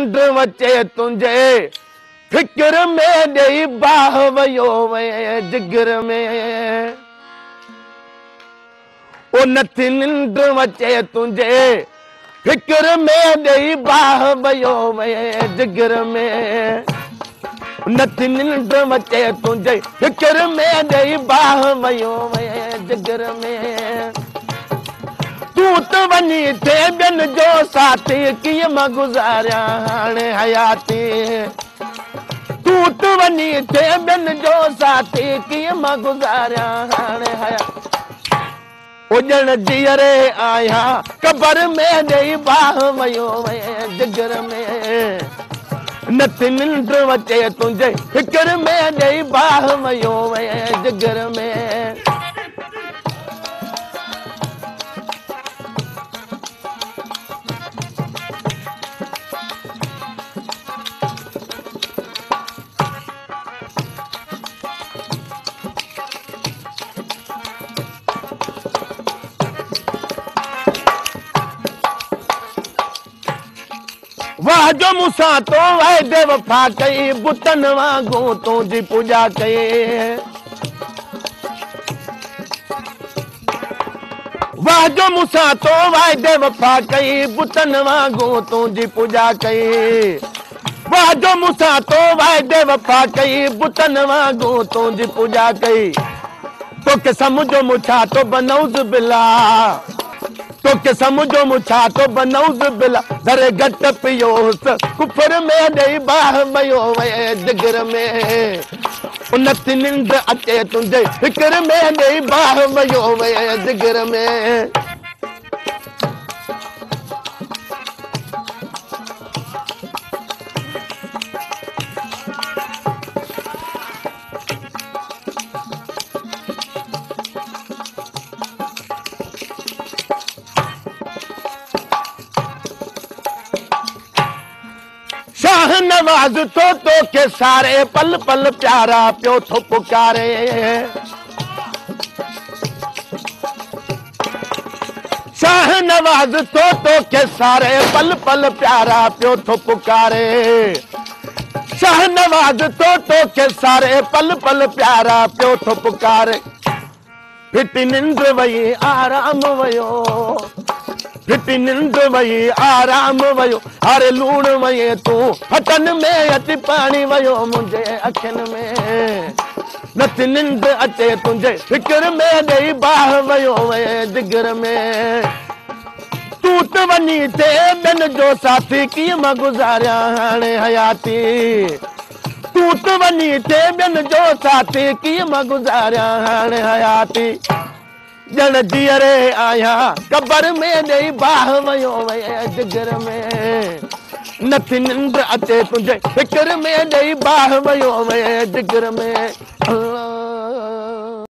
निंड वचे तुंहिंजे फिक्र में ॾेई बाह वयो वए जिगर में ओ नथी निंड वचे तुंहिंजे फिक्र में ॾेई बाह वयो वए जिगर में नथी निंड वचे तुंहिंजे फिक्र में ॾेई बाह वयो वए जिगर में तूं त वञी थे ॿियनि जो साथी कीअं मां गुज़ारियां हाणे हयाती तूं त वञी थे ॿियनि जो साथी कीअं मां गुज़ारियां हाणे हयाती उजण जीअरे आहियां क़बर में ॾेई बाह वयो वए जिगर में नथी निंड वचे तुंहिंजे फिक्र में ॾेई बाह वयो वए जिगर में वाह जो मूंसां तो वाइदे वफ़ा कई बुतनि वांगुरु तुंहिंजी पूॼा कई वाह जो मूंसां तो वाइदे वफ़ा कई बुतनि वांगुरु तुंहिंजी पूॼा कई वाह जो मूंसां तो वाइदे वफ़ा कई बुतनि वांगुरु तुंहिंजी पूॼा कई तोखे सम्झो मुछा तो बनौज़ बिला तोखे सम्झो मुछा तो बनौज़ बिला दरे घट पियोसि कुफर में ॾेई बाह वयो वए जिगर में नथी निंड अचे तुंहिंजे फिक्र में ॾेई बाह वयो वए जिगर में शाह नवाज़ तो के सारे पल पल प्यारा पियो थो पुकारे शाह नवाज़ तो के सारे पल पल प्यारा पियो थो पुकारे शाह नवाज़ तो के सारे पल पल प्यारा पियो थो पुकारे फिटी निंड वई आराम वयो फिटी निंड वई आराम वयो हारे लूण वये तूं हटन में अची पाणी वयो मुंहिंजे अखियुनि में नथी निंड अचे तुंहिंजे फिक्र में ॾेई बाह वयो वए जिगर में तूं त वञी थे ॿियनि जो साथी कीअं मां गुज़ारियां हाणे हयाती तूं त वञी थे ॿियनि जो साथी कीअं मां गुज़ारियां हाणे हयाती ॼण जीअरे आहियां क़बर में ॾेई बाह वयो वए जिगर में नथी निंड अचे तुंहिंजे फिक्र में ॾेई बाह वयो वए जिगर में